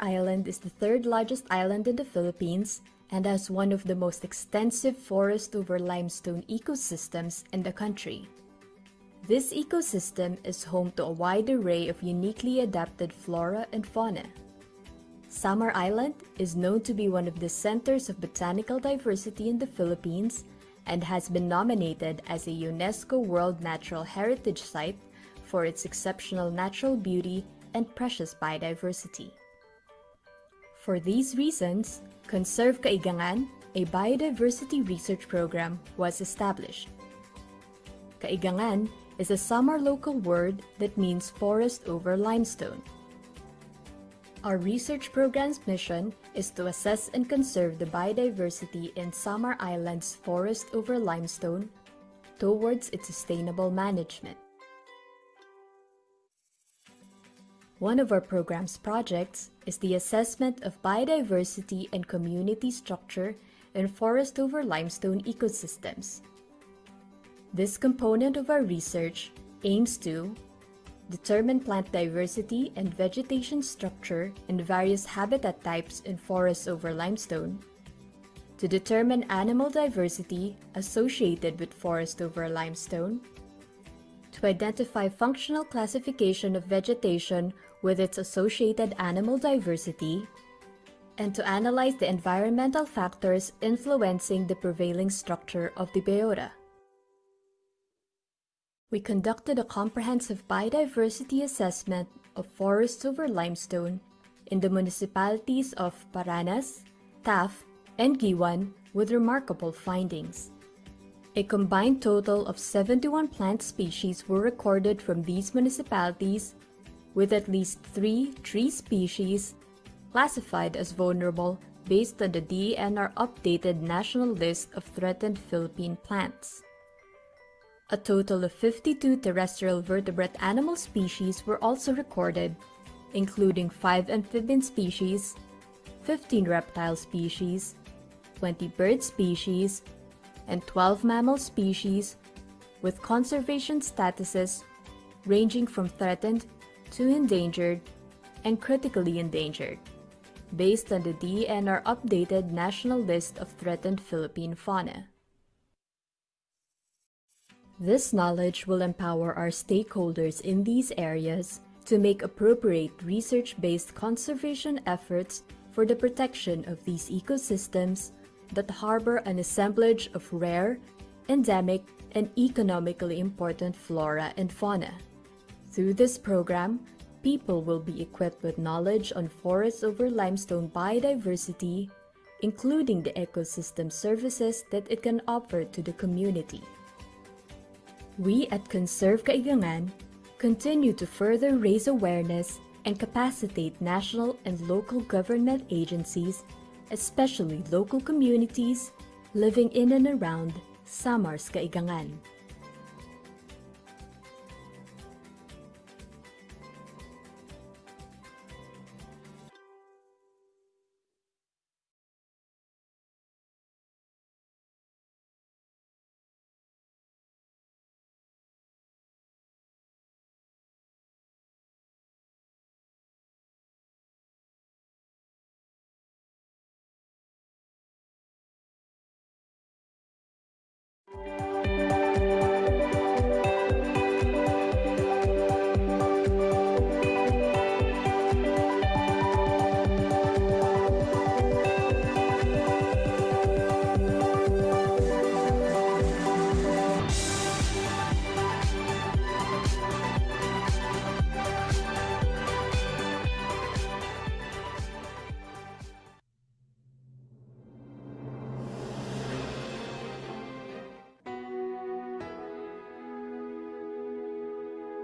Island is the third largest island in the Philippines and has one of the most extensive forest over limestone ecosystems in the country. This ecosystem is home to a wide array of uniquely adapted flora and fauna. Samar Island is known to be one of the centers of botanical diversity in the Philippines and has been nominated as a UNESCO World Natural Heritage Site for its exceptional natural beauty and precious biodiversity. For these reasons, Conserve Kaigangan, a biodiversity research program, was established. Kaigangan is a Samar local word that means forest over limestone. Our research program's mission is to assess and conserve the biodiversity in Samar Island's forest over limestone towards its sustainable management. One of our program's projects is the assessment of biodiversity and community structure in forest over limestone ecosystems. This component of our research aims to determine plant diversity and vegetation structure in various habitat types in forests over limestone, to determine animal diversity associated with forest over limestone, to identify functional classification of vegetation with its associated animal diversity, and to analyze the environmental factors influencing the prevailing structure of the biota. We conducted a comprehensive biodiversity assessment of forests over limestone in the municipalities of Paranas, Taft, and Giwan with remarkable findings. A combined total of 71 plant species were recorded from these municipalities, with at least 3 tree species classified as vulnerable based on the DENR updated national list of threatened Philippine plants. A total of 52 terrestrial vertebrate animal species were also recorded, including 5 amphibian species, 15 reptile species, 20 bird species, and 12 mammal species, with conservation statuses ranging from threatened to endangered and critically endangered, based on the DENR updated national list of threatened Philippine fauna. This knowledge will empower our stakeholders in these areas to make appropriate research-based conservation efforts for the protection of these ecosystems that harbor an assemblage of rare, endemic, and economically important flora and fauna. Through this program, people will be equipped with knowledge on forests over limestone biodiversity, including the ecosystem services that it can offer to the community. We at Conserve Kaigangan continue to further raise awareness and capacitate national and local government agencies, especially local communities, living in and around Samar's Kaigangan.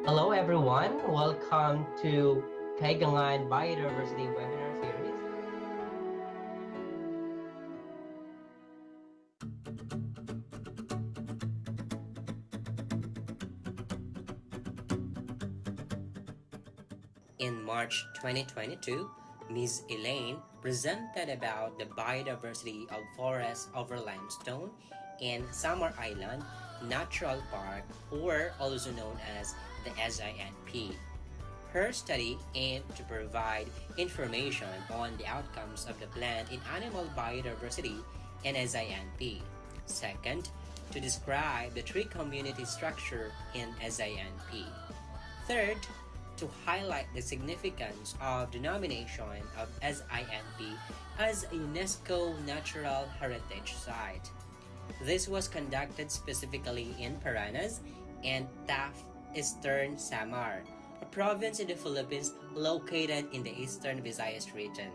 Hello everyone, welcome to Kaigangan Biodiversity Webinar Series. In March 2022, Ms. Elaine presented about the biodiversity of forests over limestone in Samar Island Natural Park, or also known as the SINP. her study aimed to provide information on the outcomes of the plant in animal biodiversity in SINP. Second, to describe the tree community structure in SINP. Third, to highlight the significance of the nomination of SINP as a UNESCO Natural Heritage Site. This was conducted specifically in Paranas and Taft, Eastern Samar, a province in the Philippines located in the Eastern Visayas region.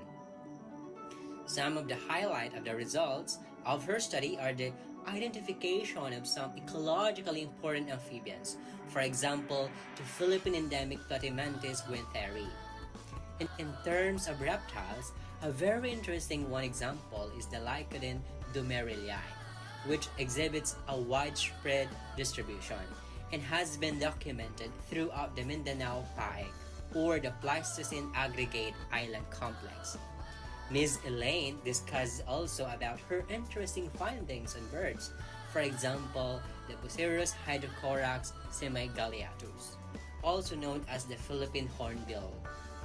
Some of the highlight of the results of her study are the identification of some ecologically important amphibians, for example, the Philippine endemic Platymantis guentheri. In terms of reptiles, a very interesting one example is the Lycodon dumerili, which exhibits a widespread distribution and has been documented throughout the Mindanao Paeg, or the Pleistocene Aggregate Island Complex. Ms. Elaine discussed also about her interesting findings on birds, for example, the Bucerus hydrocorax semigaleatus, also known as the Philippine hornbill,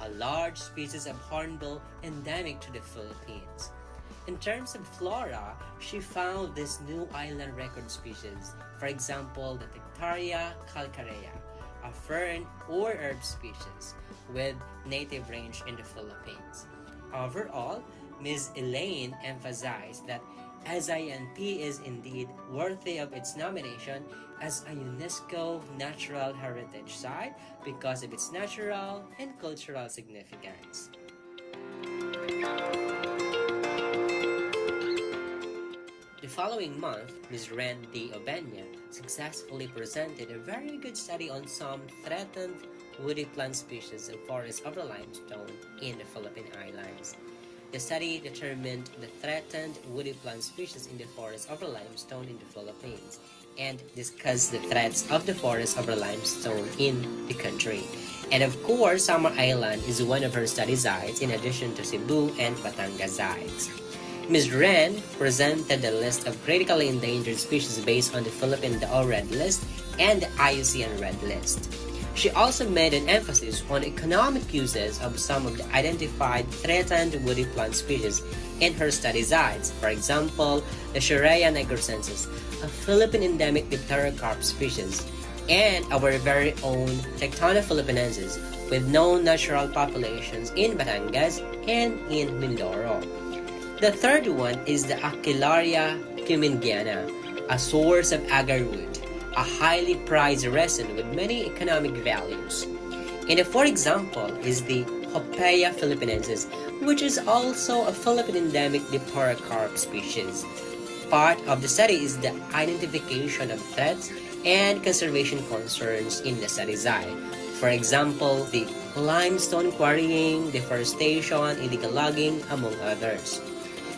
a large species of hornbill endemic to the Philippines. In terms of flora, she found this new island record species, for example, the Tectaria calcarea, a fern or herb species with native range in the Philippines. Overall, Ms. Elaine emphasized that SINP is indeed worthy of its nomination as a UNESCO Natural Heritage Site because of its natural and cultural significance. The following month, Ms. Ren D. Obenya successfully presented a very good study on some threatened woody plant species of forest over limestone in the Philippine Islands. The study determined the threatened woody plant species in the forest over limestone in the Philippines and discussed the threats of the forest over limestone in the country. And of course, Samar Island is one of her study sites in addition to Cebu and Batangas sites. Ms. Ren presented the list of critically endangered species based on the Philippine DAO Red List and the IUCN Red List. She also made an emphasis on economic uses of some of the identified threatened woody plant species in her study sites. For example, the Shirrea nigrocensis, a Philippine endemic dipterocarp species, and our very own Tectona philippinensis with known natural populations in Batangas and in Mindoro. The third one is the Aquilaria cumingiana, a source of agarwood, a highly prized resin with many economic values. And the fourth example is the Hopea philippinensis, which is also a Philippine endemic dipterocarp species. Part of the study is the identification of threats and conservation concerns in the study site. For example, the limestone quarrying, deforestation, illegal logging, among others.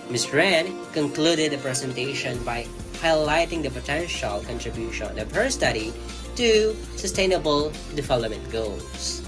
Ms. Ren concluded the presentation by highlighting the potential contribution of her study to sustainable development goals.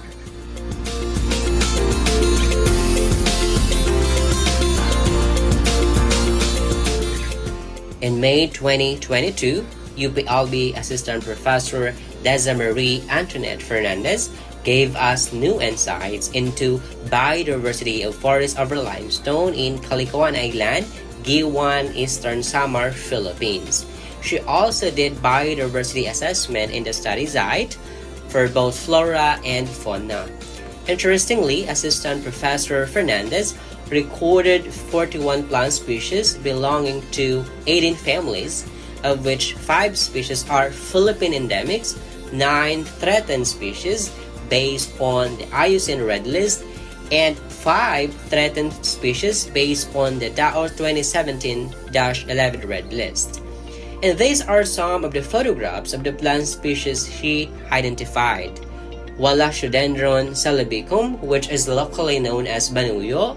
In May 2022, UPLB Assistant Professor Deza Marie Antoinette Fernandez gave us new insights into biodiversity of forest over limestone in Caliguan Island, Guiuan, Eastern Samar, Philippines. She also did biodiversity assessment in the study site for both flora and fauna. Interestingly, Assistant Professor Fernandez recorded 41 plant species belonging to 18 families, of which 5 species are Philippine endemics, 9 threatened species based on the IUCN Red List, and 5 threatened species based on the DAO 2017-11 Red List. And these are some of the photographs of the plant species she identified. Walachodendron salibicum, which is locally known as banuyo,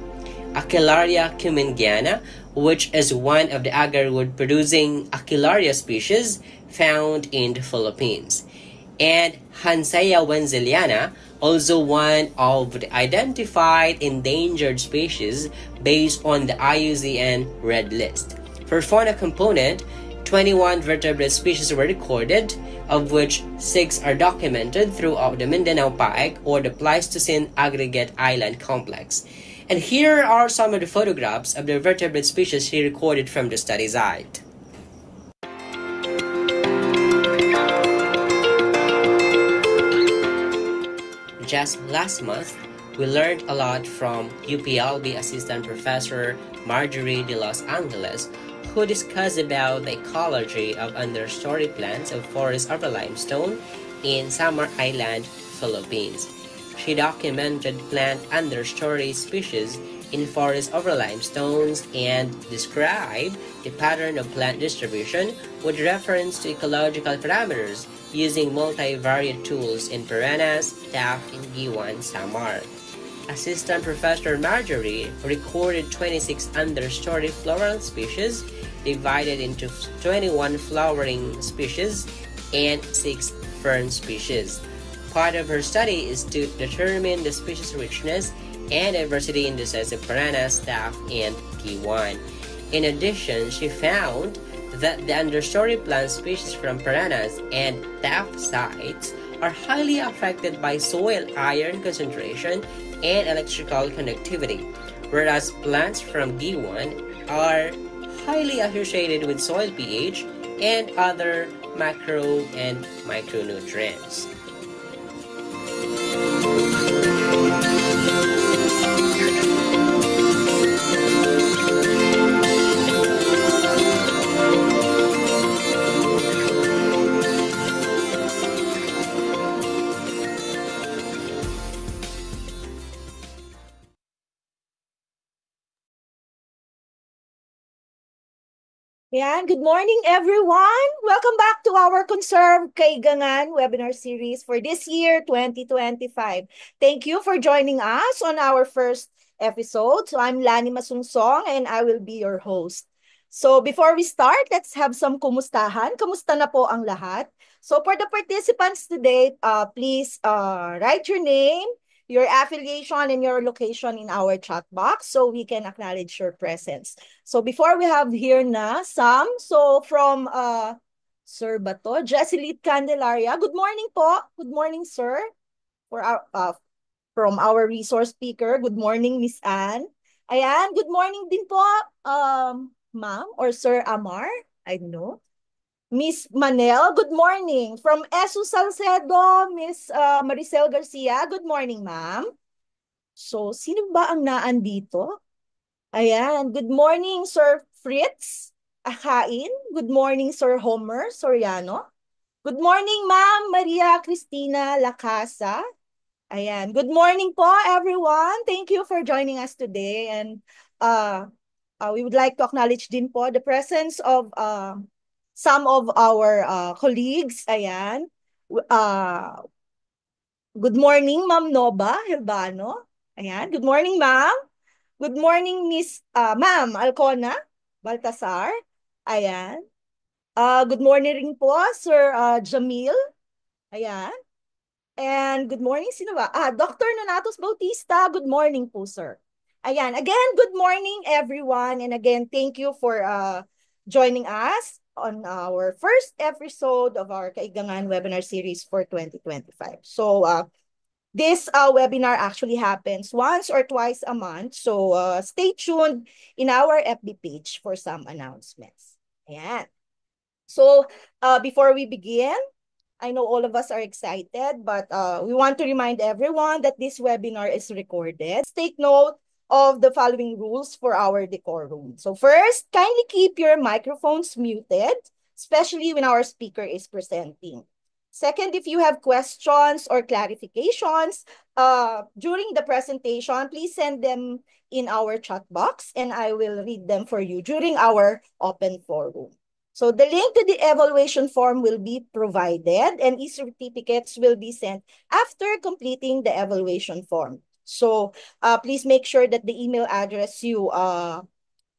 Aquilaria cumingiana, which is one of the agarwood-producing Aquilaria species found in the Philippines, and Hansea wenzeliana, also one of the identified endangered species based on the IUCN Red List. For fauna component, 21 vertebrate species were recorded, of which 6 are documented throughout the Mindanao Paik or the Pleistocene Aggregate Island Complex. And here are some of the photographs of the vertebrate species he recorded from the study site. Just last month, we learned a lot from UPLB Assistant Professor Marjorie de Los Angeles, who discussed about the ecology of understory plants of forest over limestone in Samar Island, Philippines. She documented plant understory species in forest over limestones and described the pattern of plant distribution with reference to ecological parameters using multivariate tools in Paranas, Taft, and Giwan, Samar. Assistant Professor Marjorie recorded 26 understory floral species divided into 21 flowering species and 6 fern species. Part of her study is to determine the species richness and diversity indices of Paranas, Taft, and Giwan. In addition, she found that the understory plant species from Paranas and Taft sites are highly affected by soil iron concentration and electrical conductivity, whereas plants from Giwan are highly associated with soil pH and other macro and micronutrients. Yan, good morning everyone. Welcome back to our Conserve Kaigangan webinar series for this year 2025. Thank you for joining us on our first episode. So I'm Lani Masungsong and I will be your host. So before we start, let's have some kumustahan. Kumusta na po ang lahat? So for the participants today, please write your name, your affiliation, and your location in our chat box so we can acknowledge your presence. So before we have here na Sam, so from Sir Bato, Jesselit Candelaria. Good morning po. Good morning, sir. For our from our resource speaker. Good morning, Miss Anne. Ayan, good morning din po, ma'am or Sir Amar. I don't know. Miss Manel, good morning. From ESU Salcedo, Miss Maricel Garcia, good morning, ma'am. So, sino ba ang naan dito? Ayan, good morning, Sir Fritz Akain. Good morning, Sir Homer Soriano. Good morning, Ma'am Maria Cristina Lacasa. Ayan, good morning po, everyone. Thank you for joining us today. And we would like to acknowledge din po the presence of some of our colleagues. Ayan. Good morning, Ma'am Nova Hilbano. Ayan. Good morning, Ma'am. Good morning, Miss Ma'am Alcona Baltasar. Ayan. Good morning rin po, Sir Jamil. Ayan. And good morning, sino ba? Dr. Nonatos Bautista. Good morning po, sir. Ayan. Again, good morning, everyone. And again, thank you for joining us on our first episode of our Kaigangan webinar series for 2025. So, this webinar actually happens once or twice a month. So, stay tuned in our FB page for some announcements. Ayan. So, before we begin, I know all of us are excited, but we want to remind everyone that this webinar is recorded. Take note of the following rules for our decorum. So first, kindly keep your microphones muted, especially when our speaker is presenting. Second, if you have questions or clarifications during the presentation, please send them in our chat box and I will read them for you during our open forum. So the link to the evaluation form will be provided and e-certificates will be sent after completing the evaluation form. So please make sure that the email address you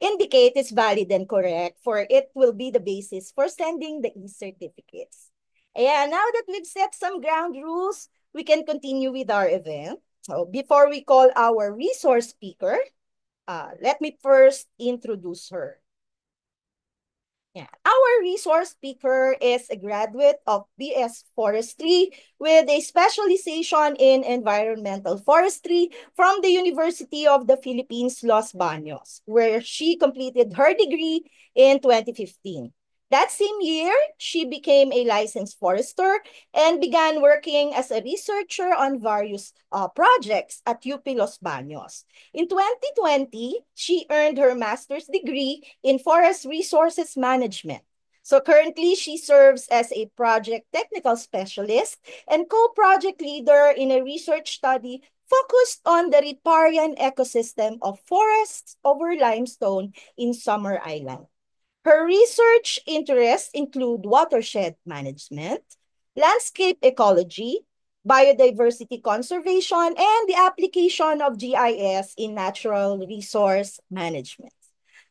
indicate is valid and correct, for it will be the basis for sending the e-certificates. And now that we've set some ground rules, we can continue with our event. So before we call our resource speaker, let me first introduce her. Yeah. Our resource speaker is a graduate of BS Forestry with a specialization in environmental forestry from the University of the Philippines, Los Baños, where she completed her degree in 2015. That same year, she became a licensed forester and began working as a researcher on various projects at UP Los Baños. In 2020, she earned her master's degree in forest resources management. So currently, she serves as a project technical specialist and co-project leader in a research study focused on the riparian ecosystem of forests over limestone in Summer Island. Her research interests include watershed management, landscape ecology, biodiversity conservation, and the application of GIS in natural resource management.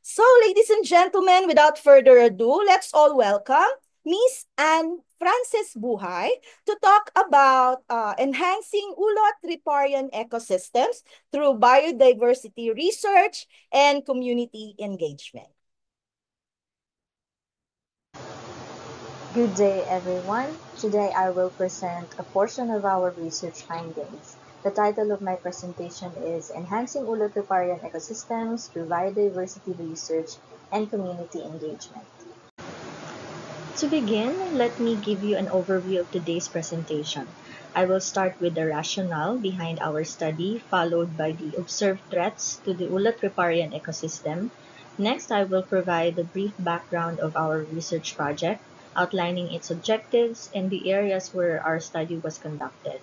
So, ladies and gentlemen, without further ado, let's all welcome Miss Anne Frances Buhay to talk about enhancing ulot riparian ecosystems through biodiversity research and community engagement. Good day, everyone. Today I will present a portion of our research findings. The title of my presentation is Enhancing Ulot Riparian Ecosystems through Biodiversity Research and Community Engagement. To begin, let me give you an overview of today's presentation. I will start with the rationale behind our study, followed by the observed threats to the Ulot Riparian ecosystem. Next, I will provide a brief background of our research project, outlining its objectives and the areas where our study was conducted.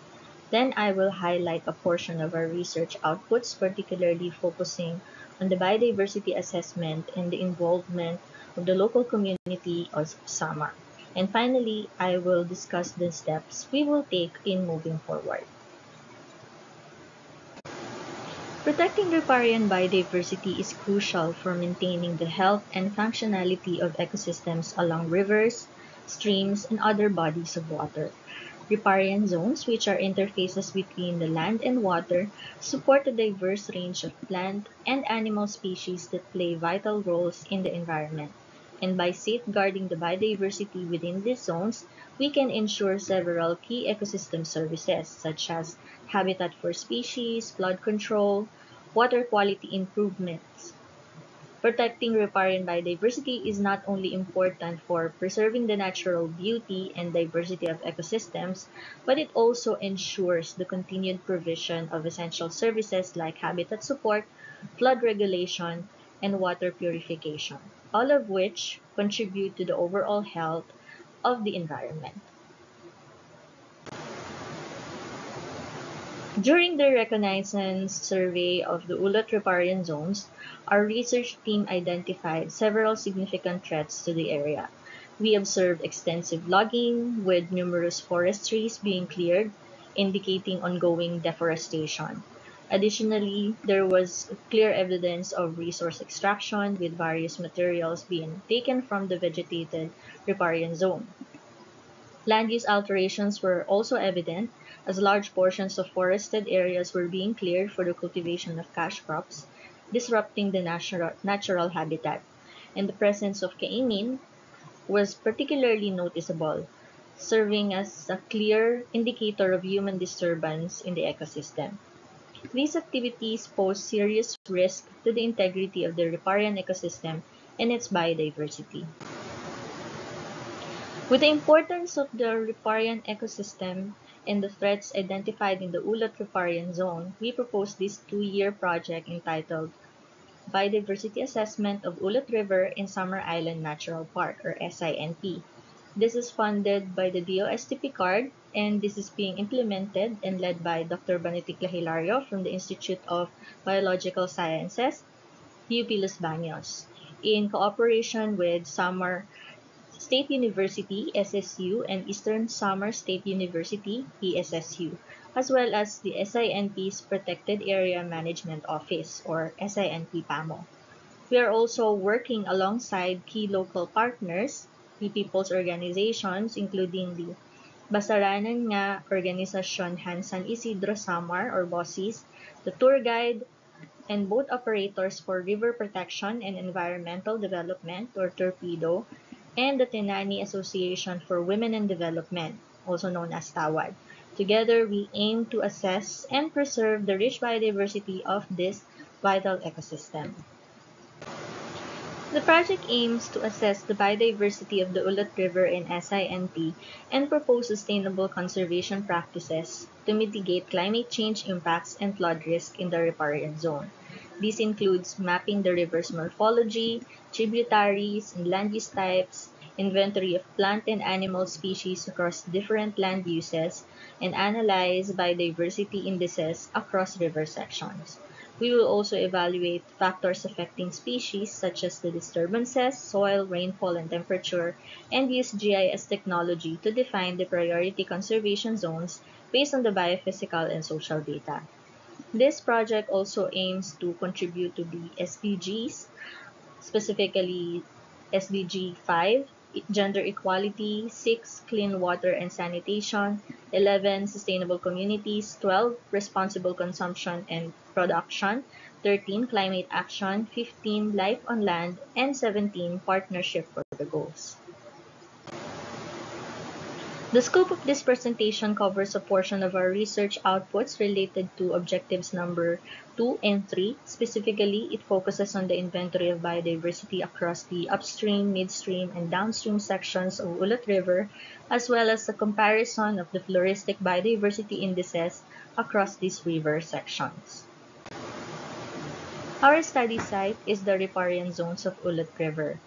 Then I will highlight a portion of our research outputs, particularly focusing on the biodiversity assessment and the involvement of the local community of Samar. And finally, I will discuss the steps we will take in moving forward. Protecting riparian biodiversity is crucial for maintaining the health and functionality of ecosystems along rivers, streams, and other bodies of water. Riparian zones, which are interfaces between the land and water, support a diverse range of plant and animal species that play vital roles in the environment. And by safeguarding the biodiversity within these zones, we can ensure several key ecosystem services such as habitat for species, flood control, water quality improvements. Protecting riparian biodiversity is not only important for preserving the natural beauty and diversity of ecosystems, but it also ensures the continued provision of essential services like habitat support, flood regulation, and water purification, all of which contribute to the overall health of the environment. During the reconnaissance survey of the Ulot riparian zones, our research team identified several significant threats to the area. We observed extensive logging, with numerous forest trees being cleared, indicating ongoing deforestation. Additionally, there was clear evidence of resource extraction, with various materials being taken from the vegetated riparian zone. Land use alterations were also evident, as large portions of forested areas were being cleared for the cultivation of cash crops, disrupting the natural habitat. And the presence of kainin was particularly noticeable, serving as a clear indicator of human disturbance in the ecosystem. These activities pose serious risk to the integrity of the riparian ecosystem and its biodiversity. With the importance of the riparian ecosystem and the threats identified in the Ulot Riparian Zone, we proposed this 2-year project entitled Biodiversity Assessment of Ulot River in Summer Island Natural Park, or SINP. This is funded by the DOST card, and this is being implemented and led by Dr. Banitik Hilario from the Institute of Biological Sciences, UP Los Baños, in cooperation with Samar State University, SSU, and Eastern Samar State University, ESSU, as well as the SINP's Protected Area Management Office, or SINP PAMO. We are also working alongside key local partners, the people's organizations, including the Basaranan nga Organisasyon Hansan Isidro Samar, or BOSIS, the tour guide, and boat operators for river protection and environmental development, or Torpedo, and the Tenani Association for Women and Development, also known as TAWAD. Together, we aim to assess and preserve the rich biodiversity of this vital ecosystem. The project aims to assess the biodiversity of the Ulat River in SINT and propose sustainable conservation practices to mitigate climate change impacts and flood risk in the riparian zone. This includes mapping the river's morphology, tributaries, and land use types, inventory of plant and animal species across different land uses, and analyze biodiversity indices across river sections. We will also evaluate factors affecting species such as the disturbances, soil, rainfall, and temperature, and use GIS technology to define the priority conservation zones based on the biophysical and social data. This project also aims to contribute to the SDGs, specifically SDG 5, gender equality, 6, clean water and sanitation, 11, sustainable communities, 12, responsible consumption and production, 13, climate action, 15, life on land, and 17, partnership for the goals. The scope of this presentation covers a portion of our research outputs related to objectives number 2 and 3. Specifically, it focuses on the inventory of biodiversity across the upstream, midstream, and downstream sections of Ulat River, as well as a comparison of the floristic biodiversity indices across these river sections. Our study site is the riparian zones of Ulat River,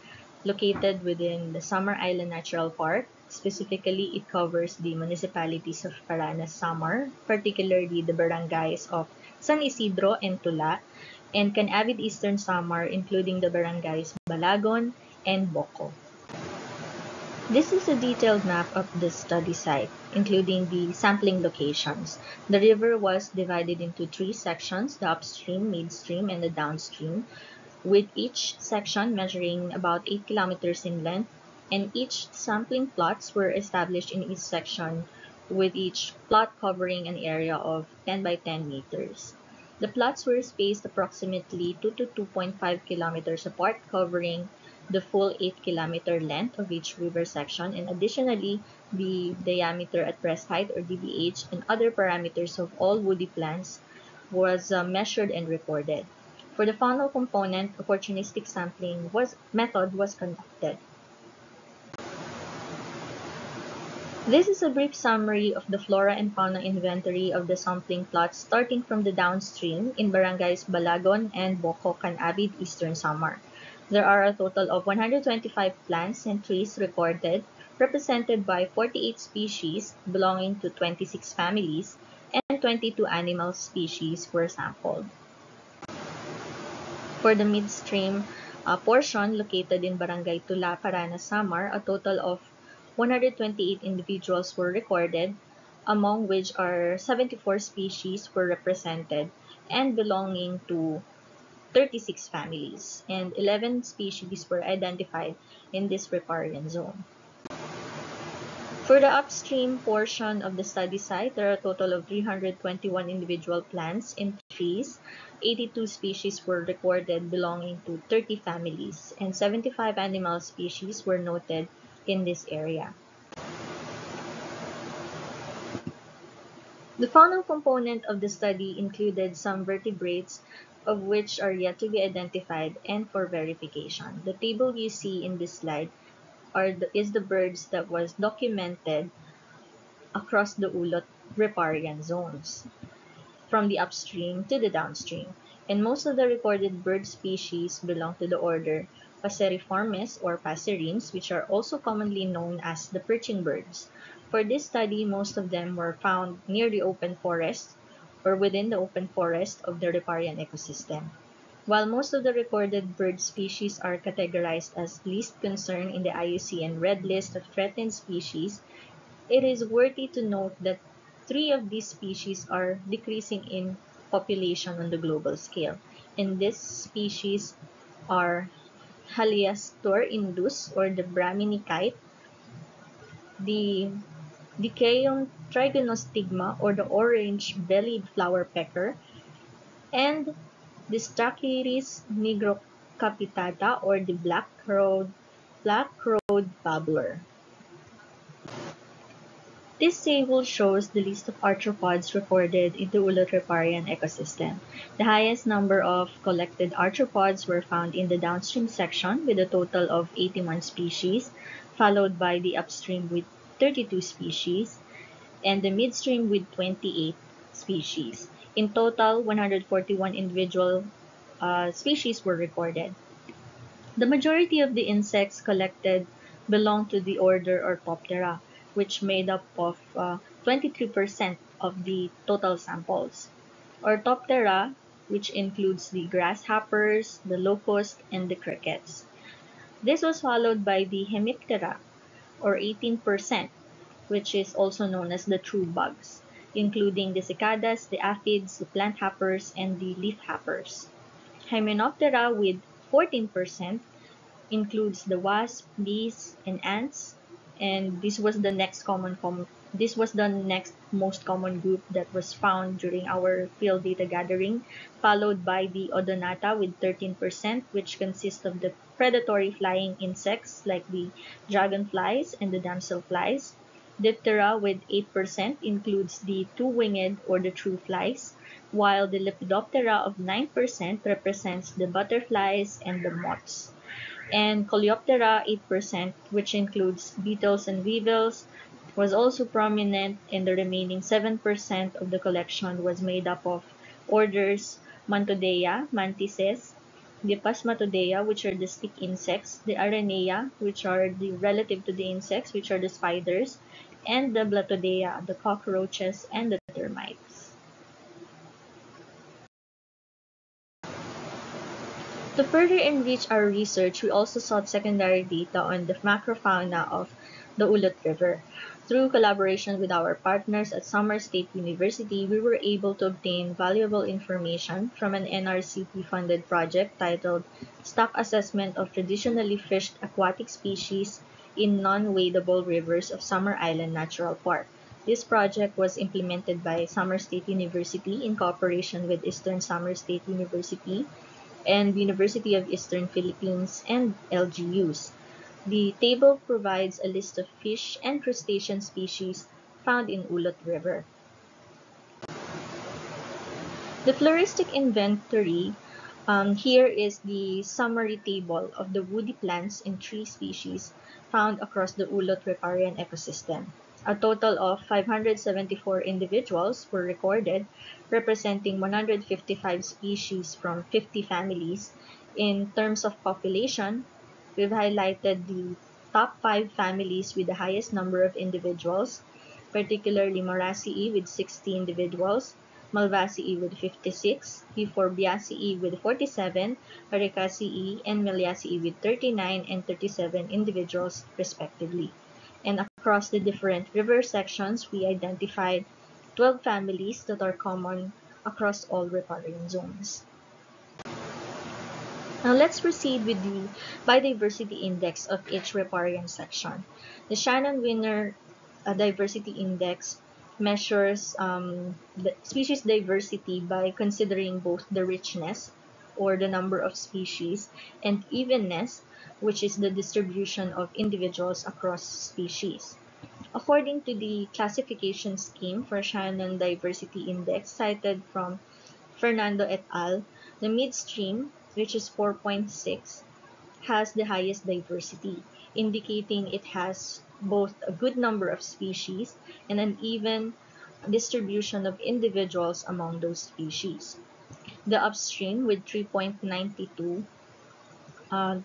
located within the Samar Island Natural Park. Specifically, it covers the municipalities of Paranas, Samar, particularly the barangays of San Isidro and Tula, and Canavid Eastern Samar, including the barangays Balagon and Boco. This is a detailed map of the study site, including the sampling locations. The river was divided into 3 sections, the upstream, midstream, and the downstream, with each section measuring about 8 kilometers in length, and each sampling plots were established in each section, with each plot covering an area of 10 by 10 meters. The plots were spaced approximately 2 to 2.5 kilometers apart, covering the full 8-kilometer length of each river section, and additionally, the diameter at rest height or DBH and other parameters of all woody plants was measured and recorded. For the faunal component, opportunistic sampling method was conducted. This is a brief summary of the flora and fauna inventory of the sampling plots starting from the downstream in barangays Balagon and Boco, Canavid, Eastern Samar. There are a total of 125 plants and trees recorded, represented by 48 species belonging to 26 families, and 22 animal species were sampled. For the midstream portion located in Barangay Tula, Paranas, Samar, a total of 128 individuals were recorded, among which are 74 species were represented and belonging to 36 families, and 11 species were identified in this riparian zone. For the upstream portion of the study site, there are a total of 321 individual plants and trees. 82 species were recorded belonging to 30 families, and 75 animal species were noted in this area. The faunal component of the study included some vertebrates of which are yet to be identified and for verification. The table you see in this slide is the birds that was documented across the Ulat riparian zones, from the upstream to the downstream, and most of the recorded bird species belong to the order Passeriformes or passerines, which are also commonly known as the perching birds. For this study, most of them were found near the open forest or within the open forest of the riparian ecosystem. While most of the recorded bird species are categorized as least concern in the IUCN Red List of Threatened Species, it is worthy to note that 3 of these species are decreasing in population on the global scale, and these species are Haliastor indus or the Brahminy kite, the Dicaium trigonostigma or the orange-bellied flower pecker, and the Stachyris nigrocapitata or the black-crowed toad babbler. This table shows the list of arthropods recorded in the Ulot riparian ecosystem. The highest number of collected arthropods were found in the downstream section with a total of 81 species, followed by the upstream with 32 species, and the midstream with 28 species. In total, 141 individual species were recorded. The majority of the insects collected belong to the order Orthoptera, which made up of 23% of the total samples. Orthoptera, which includes the grasshoppers, the locust, and the crickets. This was followed by the Hemiptera, or 18%, which is also known as the true bugs, including the cicadas, the aphids, the plant hoppers, and the leaf hoppers. Hymenoptera with 14% includes the wasp, bees, and ants, and this was the next most common group that was found during our field data gathering, followed by the Odonata with 13%, which consists of the predatory flying insects like the dragonflies and the damselflies. Diptera with 8% includes the two-winged or the true flies, while the Lepidoptera of 9% represents the butterflies and the moths. And Coleoptera 8%, which includes beetles and weevils, was also prominent, and the remaining 7% of the collection was made up of orders Mantodea, mantises, the Pasmatodea, which are the stick insects, the Aranea, which are the relative to the insects, which are the spiders, and the Blattodea, the cockroaches and the termites. To further enrich our research, we also sought secondary data on the macrofauna of the Ulot River. Through collaboration with our partners at Samar State University, we were able to obtain valuable information from an NRCP-funded project titled Stock Assessment of Traditionally Fished Aquatic Species in Non-Wadable Rivers of Samar Island Natural Park. This project was implemented by Samar State University in cooperation with Eastern Samar State University and University of Eastern Philippines and LGUs. The table provides a list of fish and crustacean species found in Ulot River. The floristic inventory here is the summary table of the woody plants and tree species found across the Ulot riparian ecosystem. A total of 574 individuals were recorded, representing 155 species from 50 families. In terms of population, we've highlighted the top 5 families with the highest number of individuals, particularly Moracii with 60 individuals, Malvaceae with 56, Euphorbiaceae with 47, Ericaceae and Meliaceae with 39 and 37 individuals respectively. And across the different river sections, we identified 12 families that are common across all riparian zones. Now let's proceed with the biodiversity index of each riparian section. The Shannon-Winner Diversity Index measures the species diversity by considering both the richness, or the number of species, and evenness, which is the distribution of individuals across species. According to the classification scheme for Shannon Diversity Index cited from Fernando et al., the midstream, which is 4.6, has the highest diversity, indicating it has both a good number of species and an even distribution of individuals among those species. The upstream, with 3.92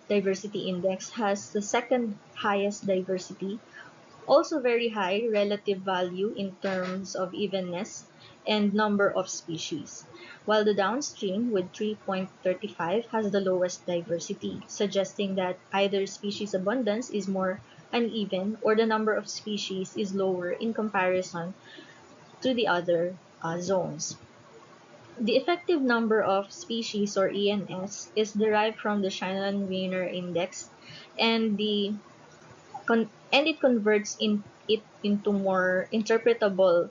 diversity index, has the second highest diversity, also very high relative value in terms of evenness and number of species, while the downstream with 3.35 has the lowest diversity, suggesting that either species abundance is more uneven or the number of species is lower in comparison to the other zones. The effective number of species, or ENS, is derived from the Shannon-Weiner index, and it converts it into more interpretable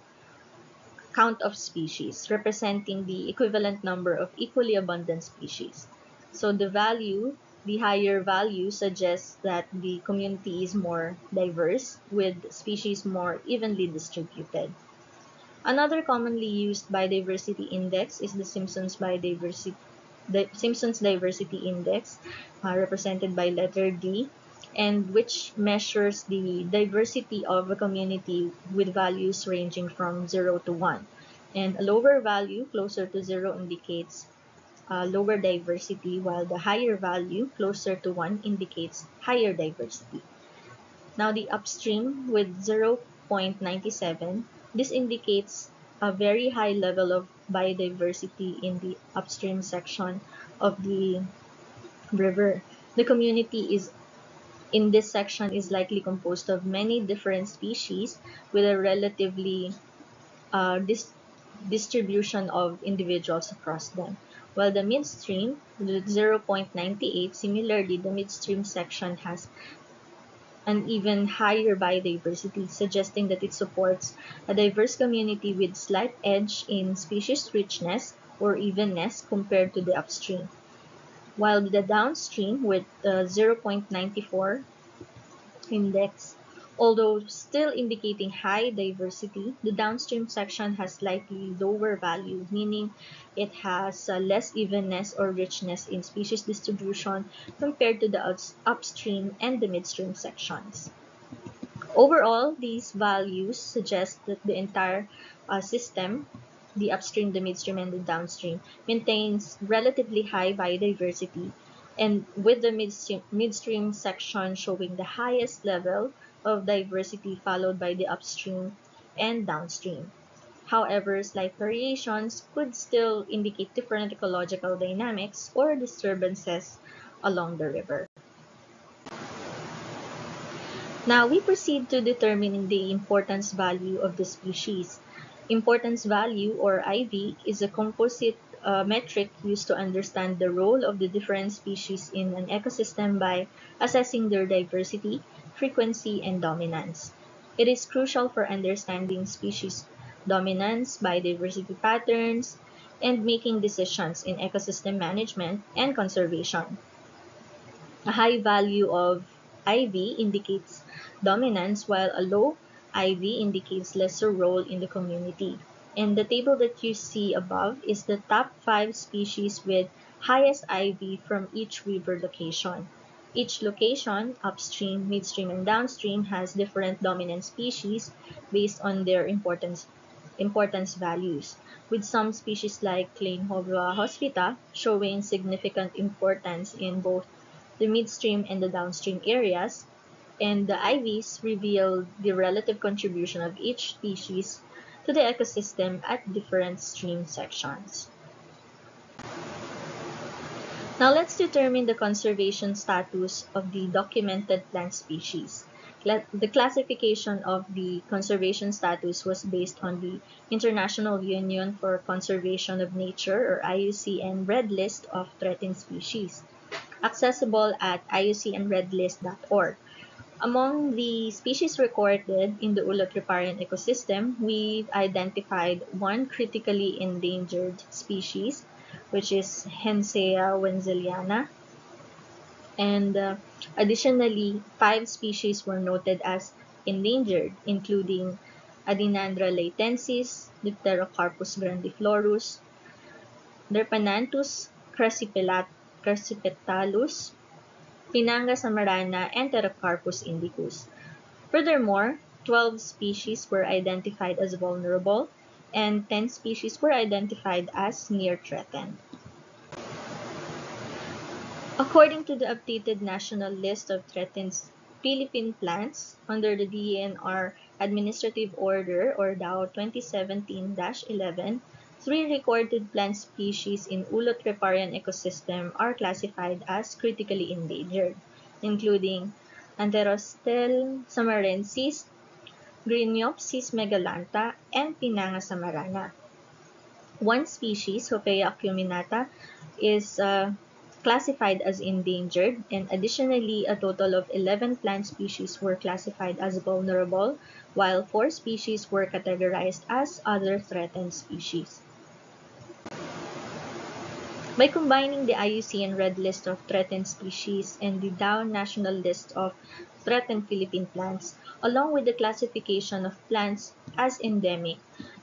count of species, representing the equivalent number of equally abundant species. So the value The higher value suggests that the community is more diverse, with species more evenly distributed. Another commonly used biodiversity index is the Simpson's Diversity Index, represented by letter D, and which measures the diversity of a community with values ranging from 0 to 1. And a lower value, closer to 0, indicates lower diversity, while the higher value, closer to 1, indicates higher diversity. Now, the upstream with 0.97, this indicates a very high level of biodiversity in the upstream section of the river. The community is in this section is likely composed of many different species with a relatively distribution of individuals across them. While the midstream, with 0.98, similarly, the midstream section has an even higher biodiversity, suggesting that it supports a diverse community with slight edge in species richness or evenness compared to the upstream. While the downstream, with 0.94 index, although still indicating high diversity, the downstream section has slightly lower value, meaning it has less evenness or richness in species distribution compared to the upstream and the midstream sections. Overall, these values suggest that the entire system, the upstream, the midstream, and the downstream, maintains relatively high biodiversity, and with the midstream section showing the highest level of diversity, followed by the upstream and downstream. However, slight variations could still indicate different ecological dynamics or disturbances along the river. Now, we proceed to determining the importance value of the species. Importance value, or IV, is a composite metric used to understand the role of the different species in an ecosystem by assessing their diversity, frequency, and dominance. It is crucial for understanding species dominance, biodiversity patterns, and making decisions in ecosystem management and conservation. A high value of IV indicates dominance, while a low IV indicates lesser role in the community. And the table that you see above is the top 5 species with highest IV from each river location. Each location, upstream, midstream, and downstream, has different dominant species based on their importance values, with some species like Kleinhova hospita showing significant importance in both the midstream and the downstream areas, and the IVs reveal the relative contribution of each species to the ecosystem at different stream sections. Now let's determine the conservation status of the documented plant species. The classification of the conservation status was based on the International Union for Conservation of Nature, or IUCN, Red List of Threatened Species, accessible at iucnredlist.org. Among the species recorded in the Ulot riparian ecosystem, we've identified one critically endangered species, which is Hensea wenzeliana, and additionally, 5 species were noted as endangered, including Adinandra latensis, Dipterocarpus grandiflorus, Derpananthus crassipetalus, Pinanga samarana, and Pterocarpus indicus. Furthermore, 12 species were identified as vulnerable, and 10 species were identified as near threatened. According to the updated National List of Threatened Philippine Plants under the DENR Administrative Order, or DAO 2017-11, 3 recorded plant species in Ulot riparian ecosystem are classified as critically endangered, including Antherostel samarensis, Grineopsis megalantha, and Pinanga samarana. One species, Hopea acuminata, is classified as endangered, and additionally, a total of 11 plant species were classified as vulnerable, while 4 species were categorized as other threatened species. By combining the IUCN Red List of Threatened Species and the DAO National List of Threatened Philippine Plants, along with the classification of plants as endemic,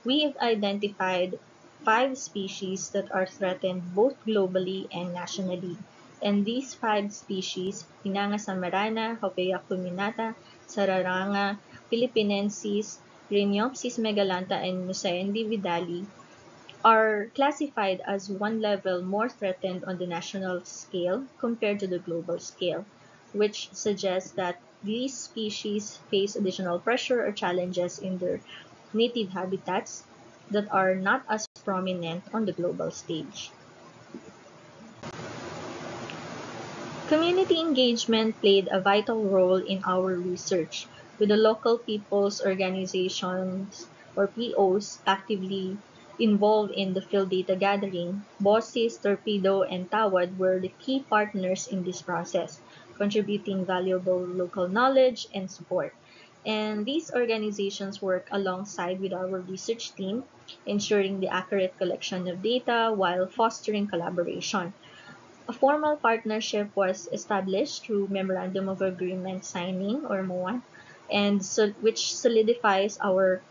we have identified 5 species that are threatened both globally and nationally. And these 5 species, Pinanga samarana, Hopea culminata, Sararanga, Philippinensis, Rheniopsis megalantha, and Musaendi vidali, are classified as one level more threatened on the national scale compared to the global scale, which suggests that these species face additional pressure or challenges in their native habitats that are not as prominent on the global stage. Community engagement played a vital role in our research, with the local people's organizations or POs actively involved in the field data gathering. BOSIS, Torpedo, and TAWAD were the key partners in this process, contributing valuable local knowledge and support. And these organizations work alongside with our research team, ensuring the accurate collection of data while fostering collaboration. A formal partnership was established through Memorandum of Agreement signing, or MOA, and which solidifies our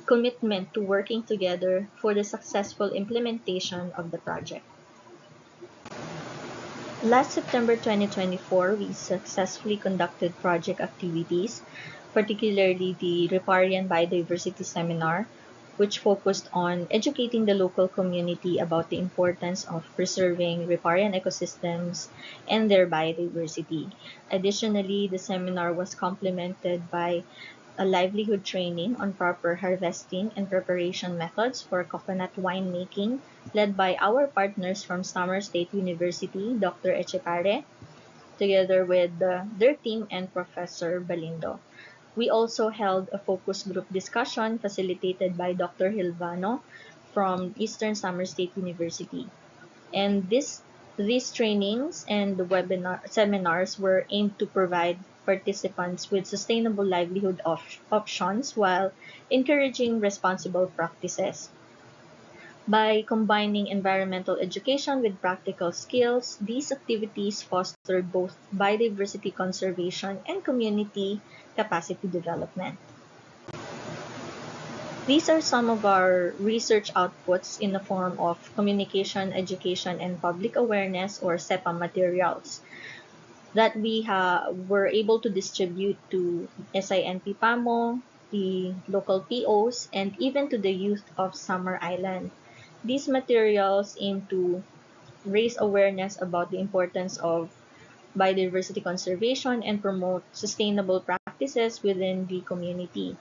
commitment to working together for the successful implementation of the project. Last September 2024, we successfully conducted project activities, particularly the Riparian Biodiversity Seminar, which focused on educating the local community about the importance of preserving riparian ecosystems and their biodiversity. Additionally, the seminar was complemented by a livelihood training on proper harvesting and preparation methods for coconut winemaking, led by our partners from Samar State University, Dr. Echepare, together with their team and Professor Balindo. We also held a focus group discussion facilitated by Dr. Hilvano from Eastern Samar State University. And these trainings and the seminars were aimed to provide participants with sustainable livelihood options while encouraging responsible practices. By combining environmental education with practical skills, these activities fostered both biodiversity conservation and community capacity development. These are some of our research outputs in the form of communication, education, and public awareness, or SEPA materials, that we were able to distribute to SINP PAMO, the local POs, and even to the youth of Summer Island. These materials aim to raise awareness about the importance of biodiversity conservation and promote sustainable practices within the community.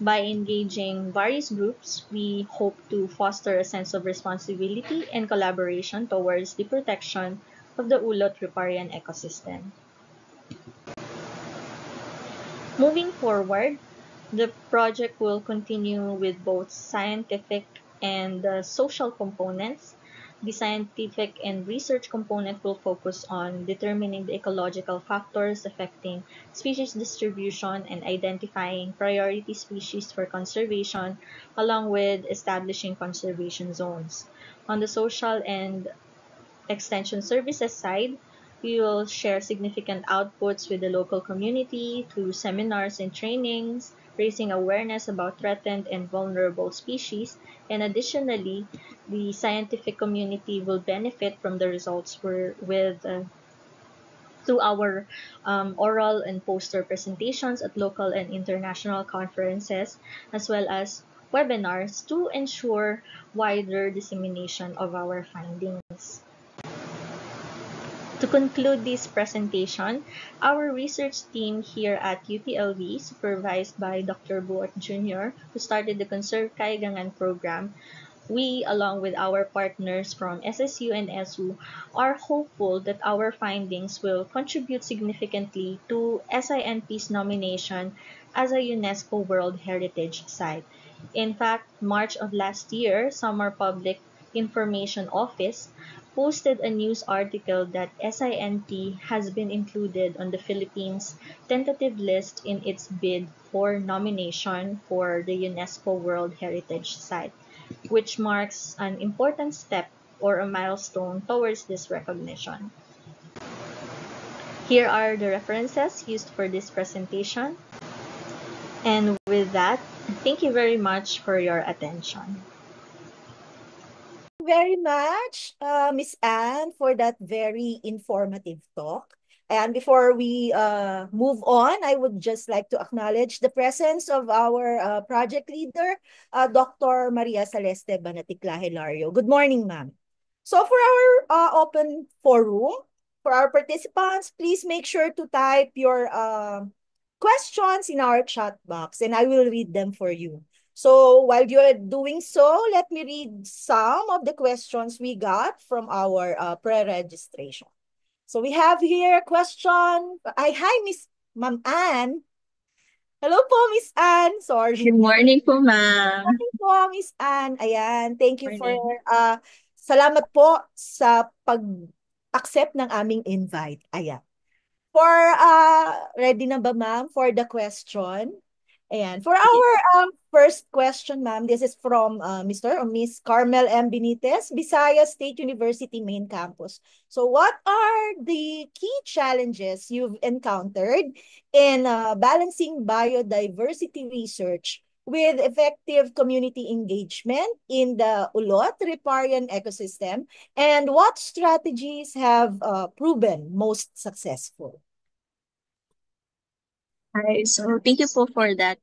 By engaging various groups, we hope to foster a sense of responsibility and collaboration towards the protection of the Ulot riparian ecosystem. Moving forward, the project will continue with both scientific and social components. The scientific and research component will focus on determining the ecological factors affecting species distribution and identifying priority species for conservation, along with establishing conservation zones. On the social and extension services side, we will share significant outputs with the local community through seminars and trainings, raising awareness about threatened and vulnerable species, and additionally, the scientific community will benefit from the results through our oral and poster presentations at local and international conferences, as well as webinars to ensure wider dissemination of our findings. To conclude this presentation, our research team here at UPLV, supervised by Dr. Buot Jr., who started the Conserve Kaigangan program, we, along with our partners from SSU and SU, are hopeful that our findings will contribute significantly to SINP's nomination as a UNESCO World Heritage Site. In fact, March of last year, Samar Public Information Office posted a news article that SINP has been included on the Philippines' tentative list in its bid for nomination for the UNESCO World Heritage Site, which marks an important step or a milestone towards this recognition. Here are the references used for this presentation. And with that, thank you very much for your attention. Very much, Miss Anne, for that very informative talk. And before we move on, I would just like to acknowledge the presence of our project leader, Dr. Maria Celeste Banaticla Hilario. Good morning, ma'am. So for our open forum, for our participants, please make sure to type your questions in our chat box and I will read them for you. So while you're doing so, let me read some of the questions we got from our pre-registration. So we have here a question. Hi, Miss Ma'am Anne. Hello po, Miss Anne. Sorry. Good morning po, ma'am. Morning po, Miss Anne. Ayan, thank you for, Morning. salamat po sa pag-accept ng aming invite. Ayan. For, ready na ba, ma'am, for the question? Ayan. For our first question, ma'am, this is from Mr. or Miss Carmel M. Benitez, Visayas State University main campus. So what are the key challenges you've encountered in balancing biodiversity research with effective community engagement in the Ulot riparian ecosystem? And what strategies have proven most successful? Hi, so thank you po for that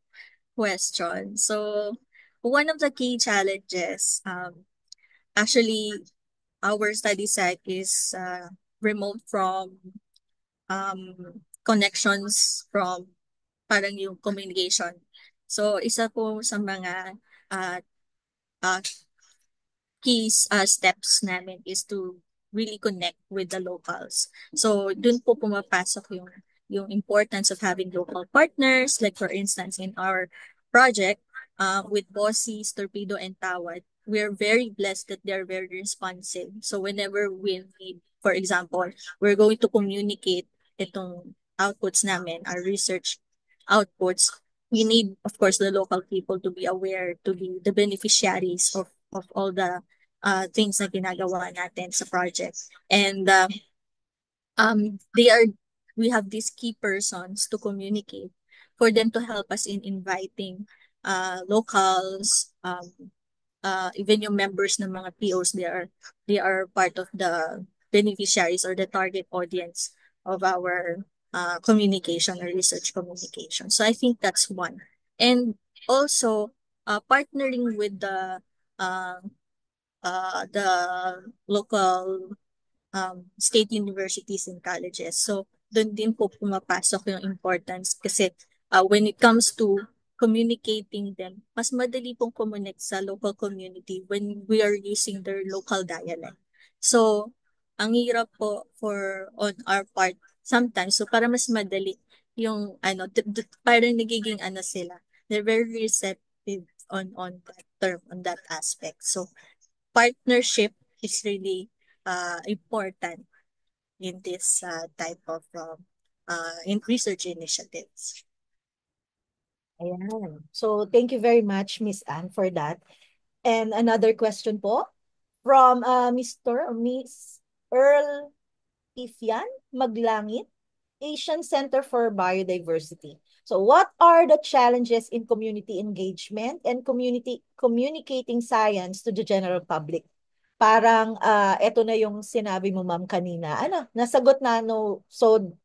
question. So one of the key challenges, actually, our study site is remote from connections from parang yung communication. So isa po sa mga uh, uh, key steps namin is to really connect with the locals. So dun po pumapasok yung importance of having local partners. Like for instance, in our project with Bossis, Torpedo, and Tawad, we're very blessed that they're very responsive. So whenever we need, for example, we're going to communicate itong outputs namin, our research outputs, we need, of course, the local people to be aware, to be the beneficiaries of all the things na ginagawa natin sa project. And they are, we have these key persons to communicate for them to help us in inviting locals, even yung members ng mga POs, they are part of the beneficiaries or the target audience of our communication or research communication. So I think that's one. And also partnering with the local state universities and colleges. So doon din po pumapasok yung importance kasi when it comes to communicating them, mas madali pong connect sa local community when we are using their local dialect. So ang hirap po for on our part sometimes, so para mas madali yung parang nagiging sila, they're very receptive on that term, on that aspect. So partnership is really important in this type of in research initiatives. Ayan. So, thank you very much, Miss Anne, for that. And another question po from Mr. or Miss Earl Ifyan Maglangit, Asian Center for Biodiversity. So, what are the challenges in community engagement and communicating science to the general public? Parang eto na yung sinabi mo, ma'am, kanina. Nasagot na, no? So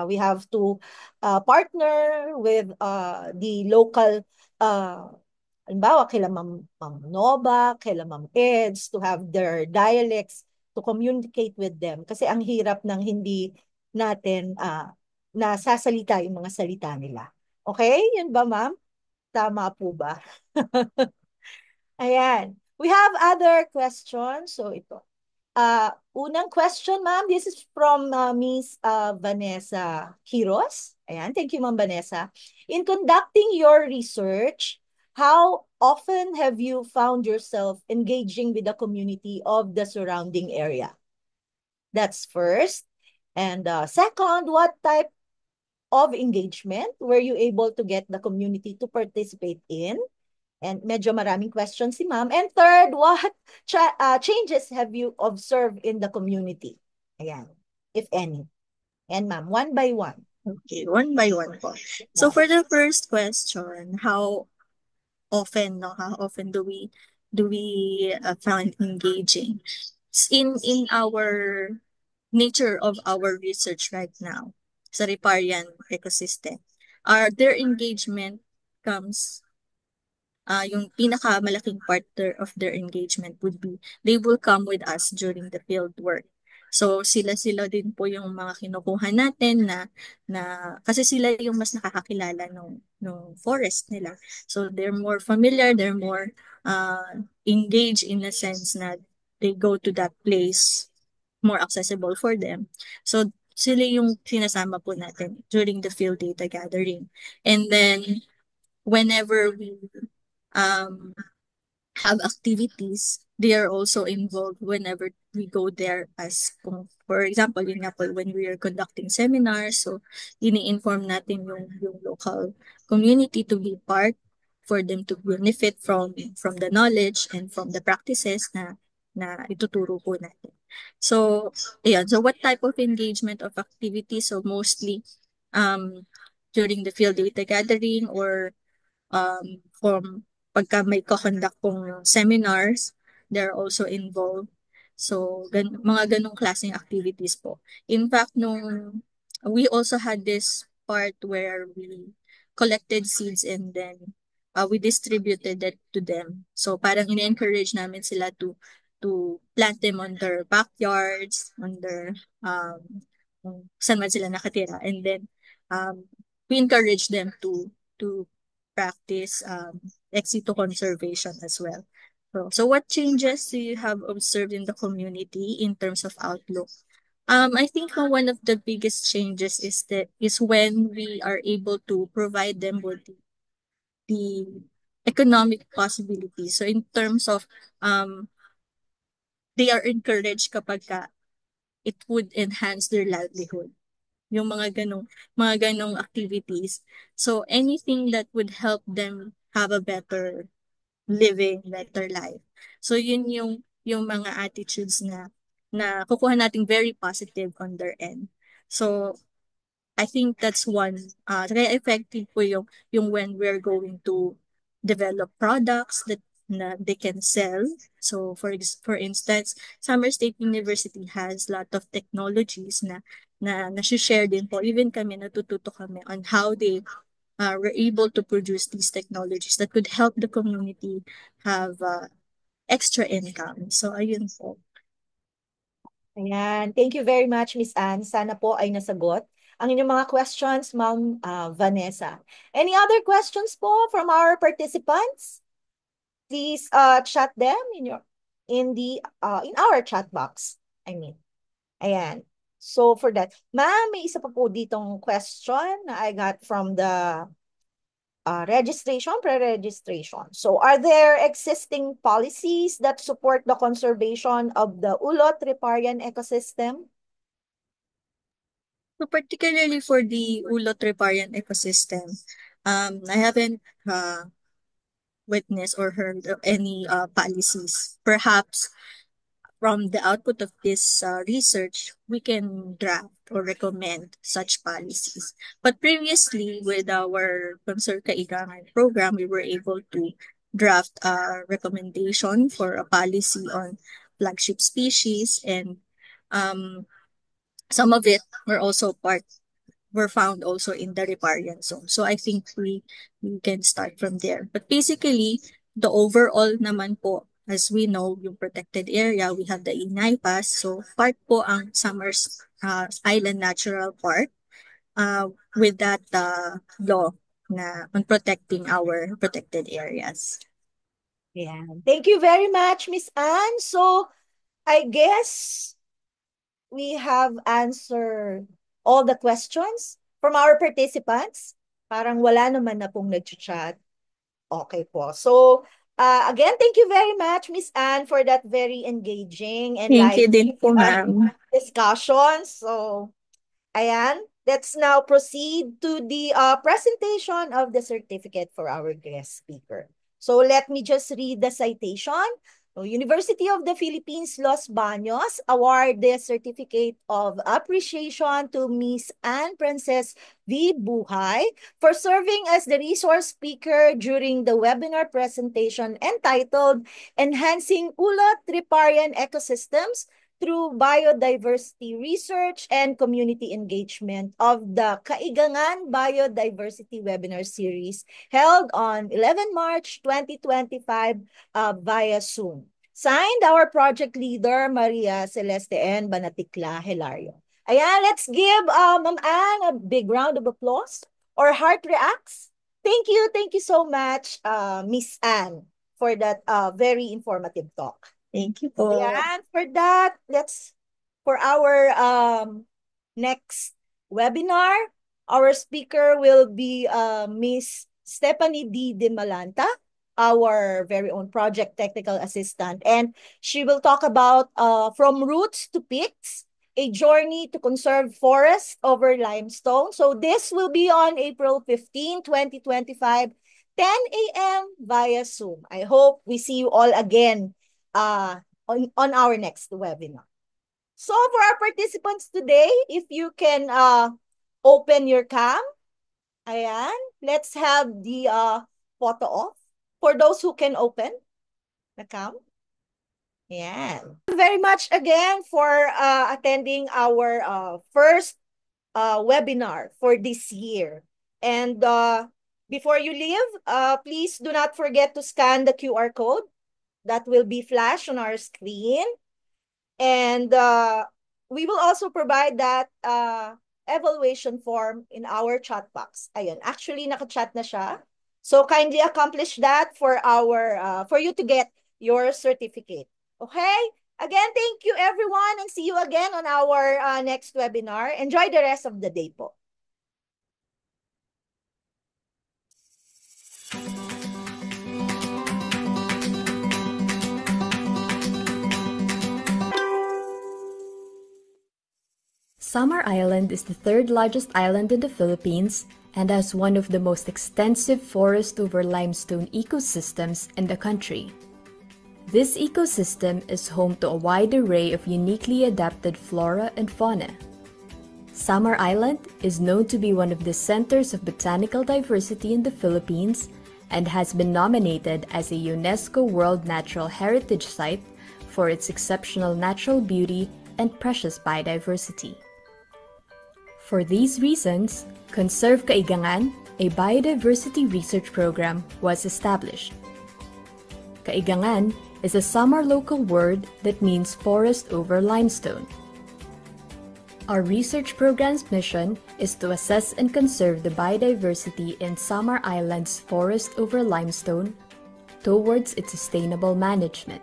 we have to partner with the local halimbawa kila Ma'am Nova, kila Ma'am Eds to have their dialects to communicate with them kasi ang hirap ng hindi natin nasasalita yung mga salita nila. Okay? Yun ba, ma'am? Tama po ba? Ayan. We have other questions. So ito. Unang question, ma'am. This is from Miss Vanessa Quiros. Ayan. Thank you, Ma'am Vanessa. In conducting your research, how often have you found yourself engaging with the community of the surrounding area? That's first. And second, what type of engagement were you able to get the community to participate in? And medyo maraming questions si ma'am. And third, what changes have you observed in the community? Ayan, if any. And ma'am, one by one. Okay, one by one po. So Yeah. for the first question, how often do we find engaging? It's in our nature of our research right now sa riparian ecosystem. Their engagement comes yung pinakamalaking part of their engagement would be they will come with us during the field work. So sila din po yung mga kinukuha natin na kasi sila yung mas nakakakilala nung forest nila. So they're more familiar, they're more engaged in a sense na they go to that place more accessible for them. So sila yung sinasama po natin during the field data gathering. And then whenever we um, have activities, they are also involved whenever we go there as, for example, yun nga po, when we are conducting seminars, so ini-inform natin yung local community to be part for them to benefit from the knowledge and from the practices na ituturo po natin. So, ayan. So, what type of engagement of activity? So, mostly during the field data gathering or from pagka may kakondak pong seminars, they're also involved. So, mga ganong klaseng activities po. In fact, we also had this part where we collected seeds and then we distributed it to them. So, parang in-encourage namin sila to plant them on their backyards, on their, kung saan man sila nakatira. And then, we encourage them to practice ex situ conservation as well. So what changes do you have observed in the community in terms of outlook? I think one of the biggest changes is when we are able to provide them with the economic possibilities. So in terms of they are encouraged kapag it would enhance their livelihood. Yung mga ganong activities. So anything that would help them have a better living, better life. So yun yung mga attitudes na kukuha nating very positive on their end. So I think that's one kaya effective po yung when we're going to develop products that na they can sell. So for instance, Summer State University has a lot of technologies na share din po. Even kami natututo kami on how they were able to produce these technologies that could help the community have extra income. So ayun po. Ayan. Thank you very much, Miss Anne. Sana po ay nasagot ang inyong mga questions, Ma'am Vanessa. Any other questions po from our participants? Please chat them in our chat box. I mean. Ayan. So for that, ma'am, may isa pa po ditong question na I got from the pre-registration. So are there existing policies that support the conservation of the Ulot riparian ecosystem? So particularly for the Ulot riparian ecosystem, I haven't witnessed or heard of any policies. Perhaps from the output of this research, we can draft or recommend such policies. But previously, with our Conserve Kailangan program, we were able to draft a recommendation for a policy on flagship species, and some of it were found also in the riparian zone. So I think we can start from there. But basically, the overall naman po, as we know, yung protected area, we have the Inay Pass. So part po ang Summers Island Natural Park with that law na on protecting our protected areas. Yeah. Thank you very much, Miss Anne. So I guess we have answered all the questions from our participants. Parang wala naman na pong nag-chat. Okay po. So, again, thank you very much, Miss Anne, for that very engaging and Thank you lively din po, ma'am. discussion. So, ayan, let's now proceed to the presentation of the certificate for our guest speaker. So let me just read the citation. So, University of the Philippines, Los Baños award the Certificate of Appreciation to Miss Anne Princess V. Buhay for serving as the resource speaker during the webinar presentation entitled Enhancing Ulat Riparian Ecosystems through Biodiversity Research and Community Engagement of the Kaigangan Biodiversity Webinar Series held on 11 March 2025 via Zoom. Signed, our project leader, Maria Celeste N. Banatikla Hilario. Ayan, let's give Ma'am Anne a big round of applause or heart reacts. Thank you so much, Miss Anne, for that very informative talk. Thank you po. Ayan, for that, for our next webinar, our speaker will be Miss Stephanie D. De Malanta, our very own project technical assistant. And she will talk about From Roots to Peaks, a journey to conserve forest over limestone. So this will be on April 15, 2025, 10 a.m. via Zoom. I hope we see you all again on our next webinar. So for our participants today, if you can open your cam, ayan, let's have the photo off. For those who can open the cam. Ayan. Thank you very much again for attending our first webinar for this year. And before you leave, please do not forget to scan the QR code that will be flashed on our screen. And we will also provide that evaluation form in our chat box. Ayun, actually naka-chat na siya. So kindly accomplish that for you to get your certificate. Okay? Again, thank you everyone and see you again on our next webinar. Enjoy the rest of the day po. Samar Island is the third largest island in the Philippines and has one of the most extensive forest over limestone ecosystems in the country. This ecosystem is home to a wide array of uniquely adapted flora and fauna. Samar Island is known to be one of the centers of botanical diversity in the Philippines and has been nominated as a UNESCO World Natural Heritage Site for its exceptional natural beauty and precious biodiversity. For these reasons, Conserve Kaigangan, a biodiversity research program, was established. Kaigangan is a Samar local word that means forest over limestone. Our research program's mission is to assess and conserve the biodiversity in Samar Island's forest over limestone towards its sustainable management.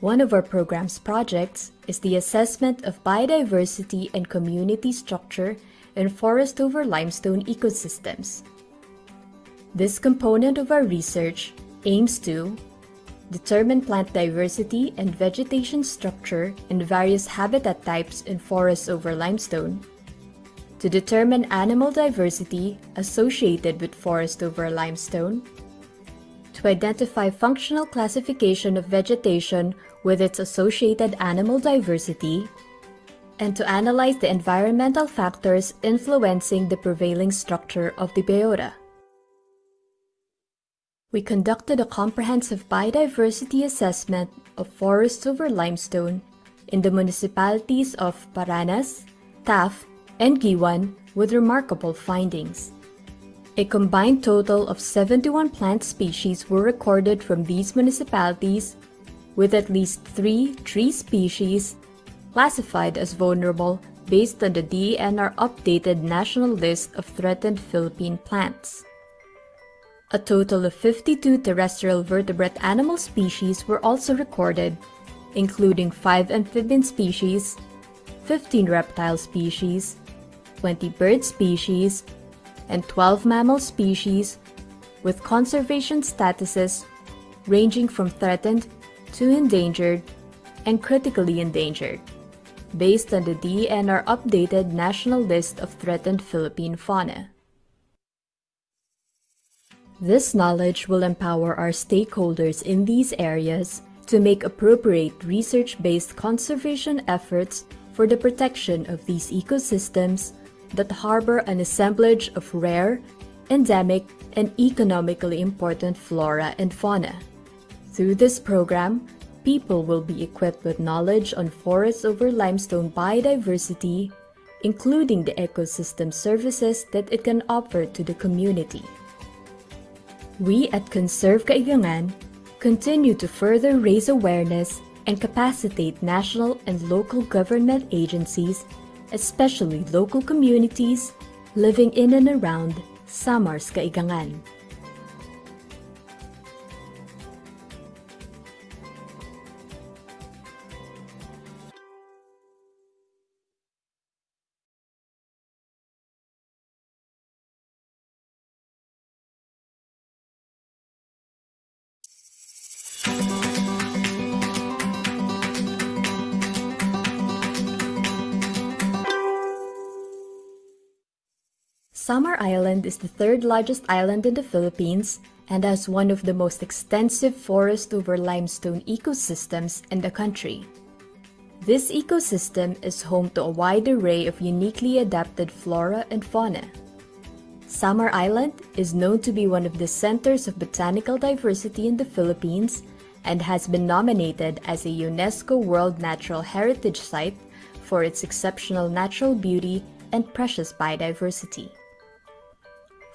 One of our program's projects is the assessment of biodiversity and community structure in forest over limestone ecosystems. This component of our research aims to determine plant diversity and vegetation structure in various habitat types in forests over limestone, to determine animal diversity associated with forest over limestone, to identify functional classification of vegetation with its associated animal diversity, and to analyze the environmental factors influencing the prevailing structure of the biota. We conducted a comprehensive biodiversity assessment of forests over limestone in the municipalities of Paranas, Taft, and Giwan with remarkable findings. A combined total of 71 plant species were recorded from these municipalities, with at least 3 tree species classified as vulnerable based on the DENR updated national list of threatened Philippine plants. A total of 52 terrestrial vertebrate animal species were also recorded, including 5 amphibian species, 15 reptile species, 20 bird species, and 12 mammal species with conservation statuses ranging from threatened to endangered and critically endangered, based on the DENR updated national list of threatened Philippine fauna. This knowledge will empower our stakeholders in these areas to make appropriate research-based conservation efforts for the protection of these ecosystems that harbor an assemblage of rare, endemic, and economically important flora and fauna. Through this program, people will be equipped with knowledge on forest over limestone biodiversity, including the ecosystem services that it can offer to the community. We at Conserve Kaigangan continue to further raise awareness and capacitate national and local government agencies, especially local communities, living in and around Samar's Kaigangan. Samar Island is the third largest island in the Philippines and has one of the most extensive forest over limestone ecosystems in the country. This ecosystem is home to a wide array of uniquely adapted flora and fauna. Samar Island is known to be one of the centers of botanical diversity in the Philippines and has been nominated as a UNESCO World Natural Heritage Site for its exceptional natural beauty and precious biodiversity.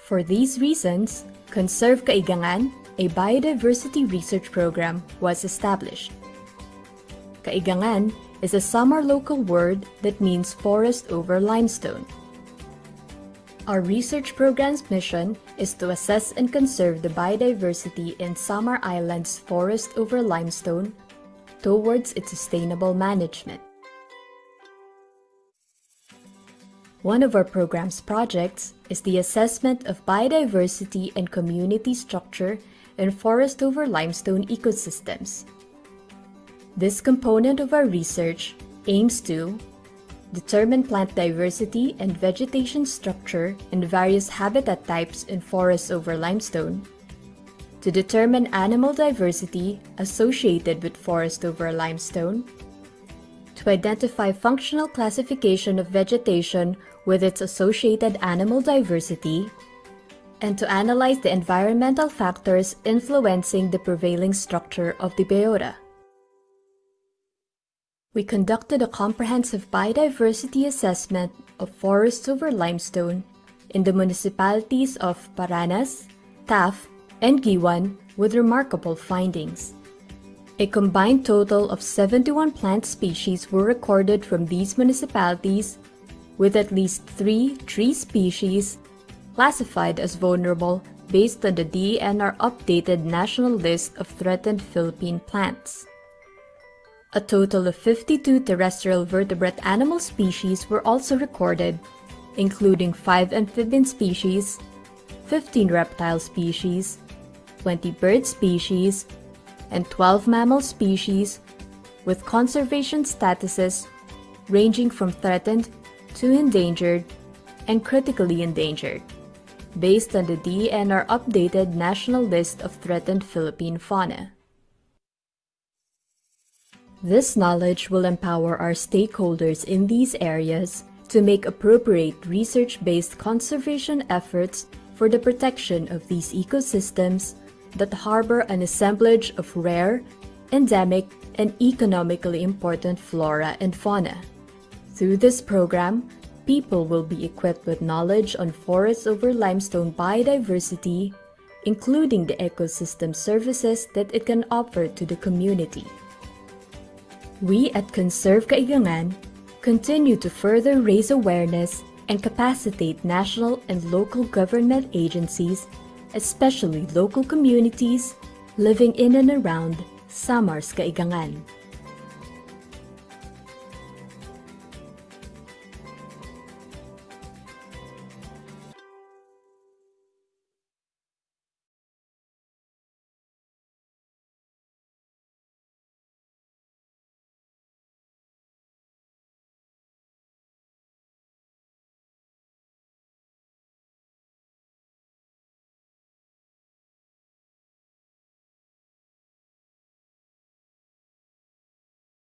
For these reasons, Conserve Kaigangan, a biodiversity research program, was established. Kaigangan is a Samar local word that means forest over limestone. Our research program's mission is to assess and conserve the biodiversity in Samar Island's forest over limestone towards its sustainable management. One of our program's projects is the assessment of biodiversity and community structure in forest over limestone ecosystems. This component of our research aims to determine plant diversity and vegetation structure in various habitat types in forests over limestone, to determine animal diversity associated with forest over limestone, to identify functional classification of vegetation with its associated animal diversity, and to analyze the environmental factors influencing the prevailing structure of the biota. We conducted a comprehensive biodiversity assessment of forests over limestone in the municipalities of Paranas, Taft, and Giwan with remarkable findings. A combined total of 71 plant species were recorded from these municipalities, with at least 3 tree species classified as vulnerable based on the DENR updated national list of threatened Philippine plants. A total of 52 terrestrial vertebrate animal species were also recorded, including 5 amphibian species, 15 reptile species, 20 bird species, and 12 mammal species, with conservation statuses ranging from threatened to endangered and critically endangered, based on the DENR updated national list of threatened Philippine fauna. This knowledge will empower our stakeholders in these areas to make appropriate research-based conservation efforts for the protection of these ecosystems that harbor an assemblage of rare, endemic, and economically important flora and fauna. Through this program, people will be equipped with knowledge on forests over limestone biodiversity, including the ecosystem services that it can offer to the community. We at Conserve Kaigangan continue to further raise awareness and capacitate national and local government agencies, especially local communities, living in and around Samar's Kaigangan.